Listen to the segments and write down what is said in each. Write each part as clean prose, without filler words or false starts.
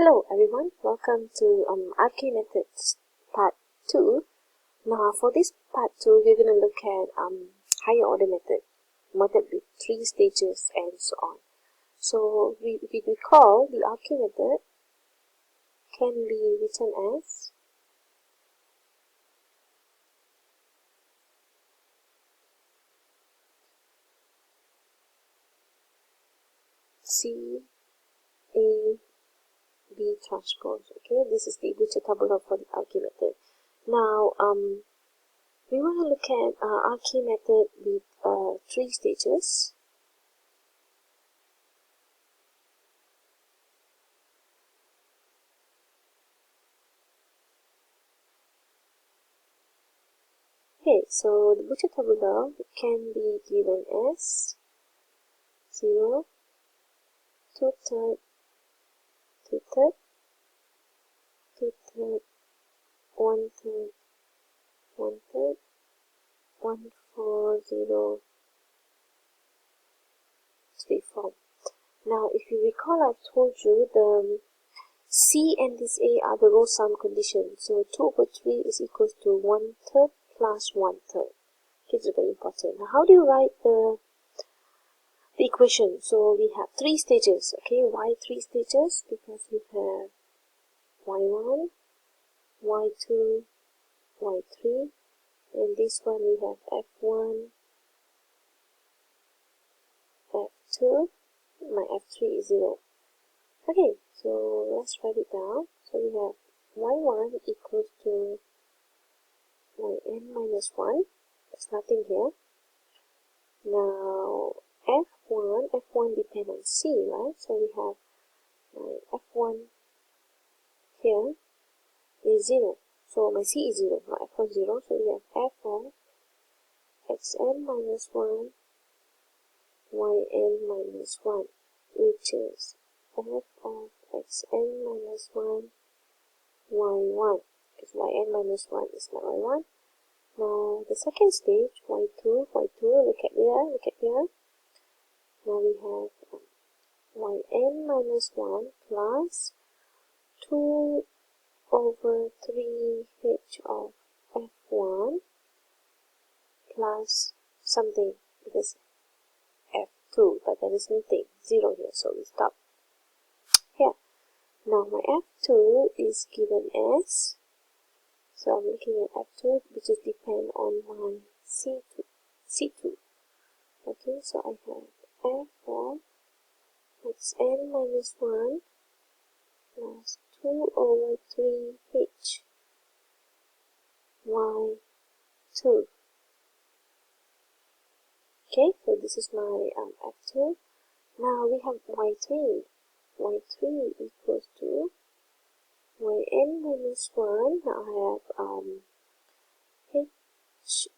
Hello everyone, welcome to RK Methods Part 2. Now for this Part 2, we're going to look at higher order method with 3 stages and so on. So if we recall, the RK method can be written as C A B transpose. Okay, this is the Runge-Kutta for the RK method. Now we want to look at RK method with 3 stages. Okay, so the Runge-Kutta can be given as 0, 2/3, 2/3, 2/3, 1/3, 1/3, 1/4, 3 form. Now, if you recall, I've told you the C and this A are the row sum conditions. So 2/3 is equals to 1/3 plus 1/3. Okay, it's very important. Now, how do you write the equation? So we have 3 stages. Okay, why 3 stages? Because we have y1, y2, y3, and this one we have f1, f2, my f3 is 0. Okay, so let's write it down. So we have y1 equals to yn minus 1. There's nothing here. Now f1 depends on c, right? So we have my f1 here is 0. So my c is 0, my f1 0. So we have f of xn minus 1, yn minus 1, which is f of xn minus 1, y1, because yn minus 1 is my y1. Now the second stage, y2, look at here. Now we have yn minus 1 plus 2 over 3h of f1 plus something, because f2, but there is nothing, 0 here, so we stop here. Now my f2 is given as, so I'm looking at f2, which is depend on my c2. Okay, so I have f of xn minus 1 plus 2 over 3h y2. Okay, so this is my f2. Now we have y3. y3 equals to yn minus 1. Now I have h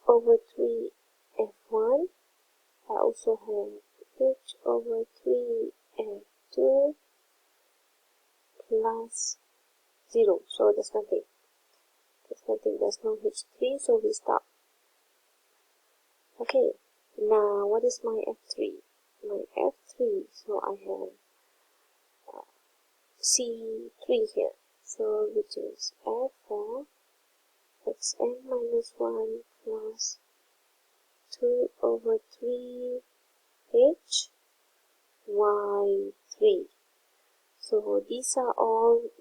over 3 f1. I also have h over 3 f2 plus 0. So there's nothing. There's no h3, so we stop. Okay, now what is my f3? My f3, so I have c3 here. So which is f of xn minus 1 plus 2 over 3h y3. So these are all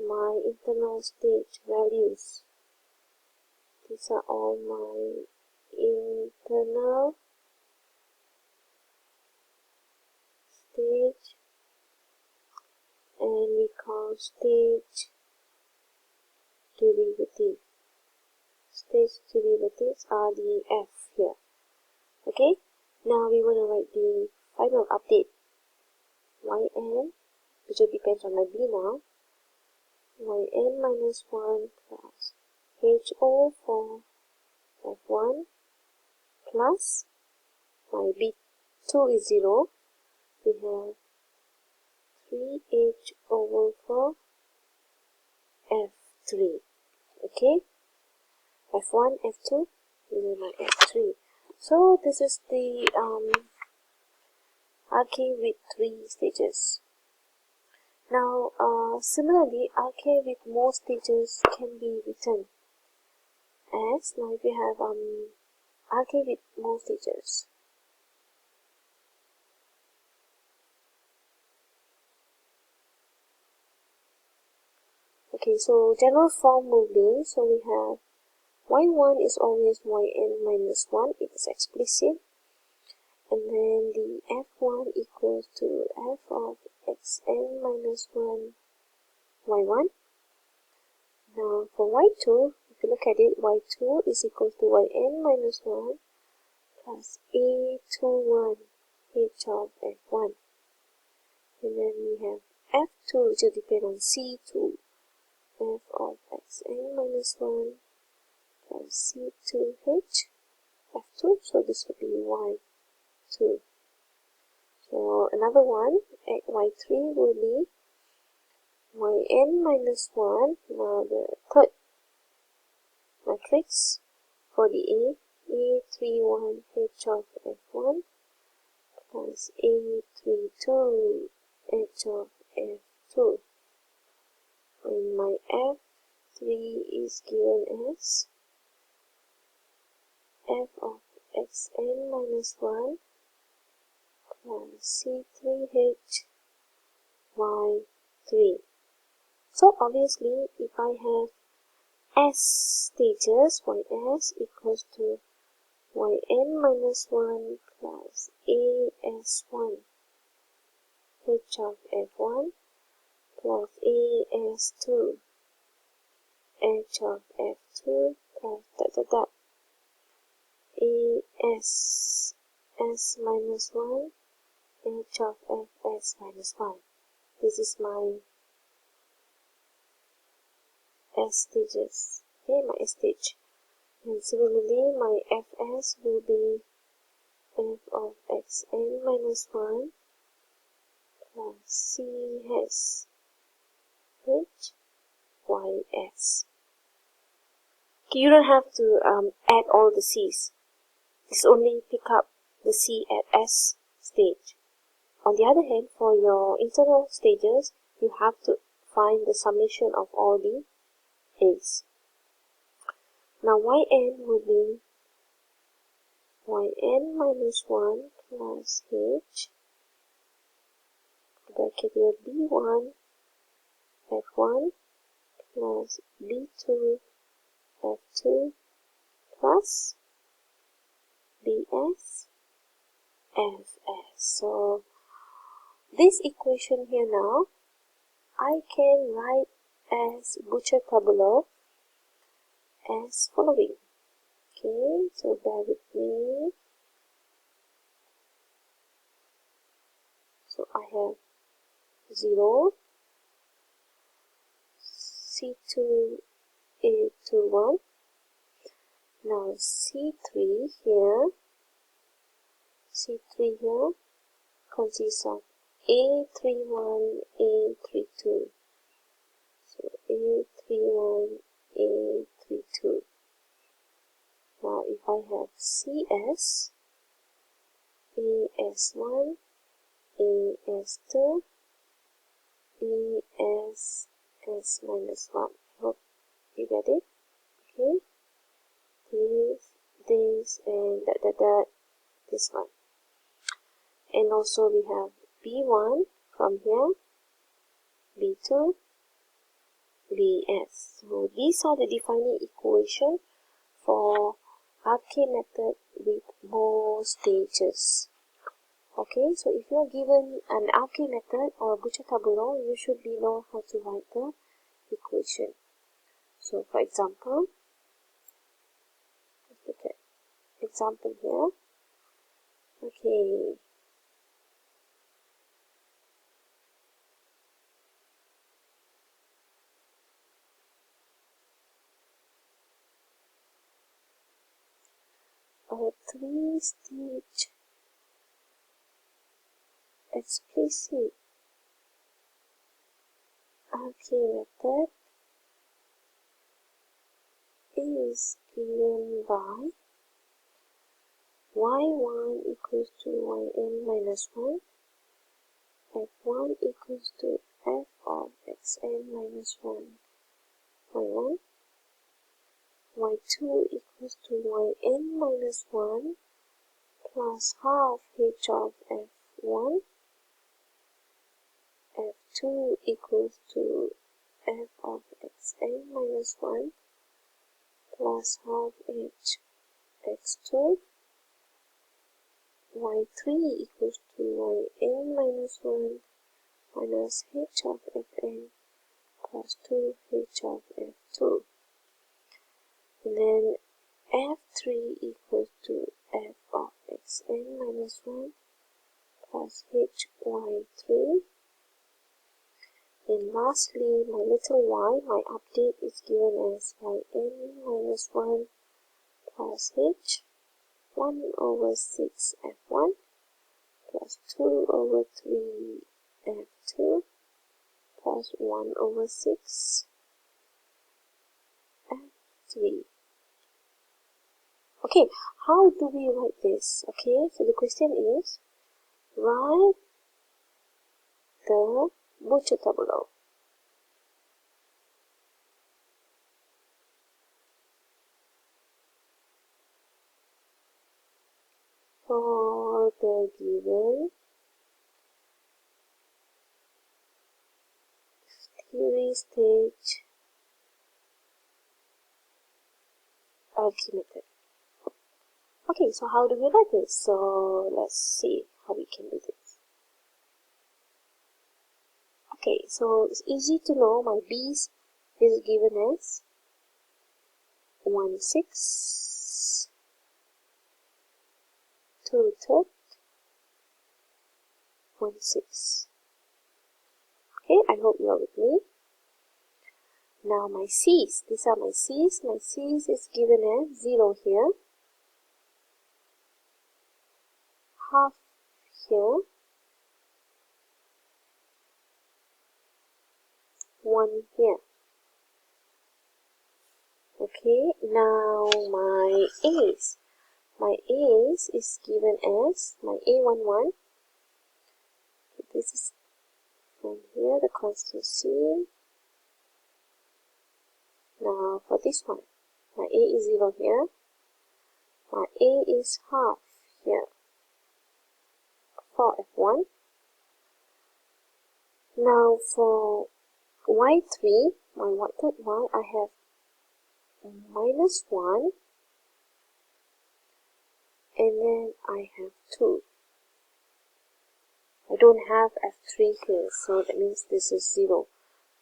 my internal stage values. These are all my internal stage, and we call stage derivative. Stage derivatives are the f here. Okay, now we want to write the final update. Yn, which depends on my b now, yn minus 1 plus ho for f1 plus my b2 is 0. We have 3h over 4 f3. Okay, f1, f2, this is my f3. So this is the RK with 3 stages. Now, similarly, arcade with more stages can be written as, now if you have arcade with more stages. Okay, so general form will be, so we have y1 is always yn minus 1, it is explicit, and then the f1 equals to f of xn minus 1 y1. Now for y2, if you look at it, y2 is equal to yn minus 1 plus a21 h of f1. And then we have f2, which will depend on c2, f of xn minus 1 plus c2h f2, so this would be y2. So another one at y3 will be yn minus 1. Now the third matrix for the a31 h of f1 plus a32 h of f2. And my f3 is given as f of xn minus 1 plus c3h y3. So obviously, if I have s stages, ys equals to yn minus 1 plus as1 h of f1 plus as2 h of f2 plus as s minus 1 h of fs minus 1. This is my s stages, okay, my s stage. And similarly, my fs will be f of xn minus 1 plus ch h ys. Okay, you don't have to add all the c's. Just only pick up the c at s stage. On the other hand, for your internal stages, you have to find the summation of all the a's. Now yn will be yn minus 1 plus h, bracket here b1 f1 plus b2 f2 plus bs fs. So this equation here now, I can write as Butcher tabular as following. Okay, so bear with me. So I have 0, c2 a21. Now c3 here consists of a31 a32. So a31 a32. Now if I have cs, as1 as2 es s minus 1. Hope you get it. Okay, this and this one. And also we have b1 from here, b2, bs. So these are the defining equation for arcade method with more stages. Okay, so if you are given an arcade method or Butcher tabular, you should know how to write the equation. So for example, let's look at example here. Okay, a 3-stage explicit arcade method is given by y1 equals to yn minus 1, f1 equals to f xn minus 1 y1, y2 equals to yn minus 1 plus half h of f1, f2 equals to f of xn minus 1 plus half h x2, y3 equals to yn minus 1 minus h of fn plus 2 h of f2. And then f3 equals to f of xn minus 1 plus hy3. And lastly, my little y, my update is given as yn minus 1 plus h 1 over 6 f1 plus 2 over 3 f2 plus 1 over 6 f3. Okay, how do we write this? Okay, so the question is, write the butcher tableau. For the given theory stage arithmetic. Okay, so how do we write this? So let's see how we can do this. Okay, so it's easy to know my b's is given as 1 6, 2 third, 1 6. Okay, I hope you are with me. Now my c's, these are my c's. My c's is given as 0 here, half here, 1 here. Okay, now my a's. My a's is given as my a11. This is from here, the constant c. Now for this one, my a is 0 here. My a is half here for f1. Now for y3, my third y, I have minus 1 and then I have 2. I don't have f3 here, so that means this is 0.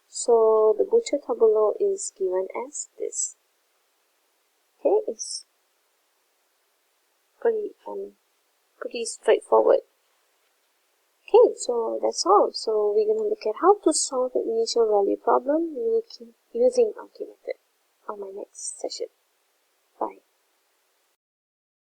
So the butcher tableau is given as this. Okay, it's pretty straightforward. Okay, so that's all. So we're going to look at how to solve the initial value problem using Runge method on my next session.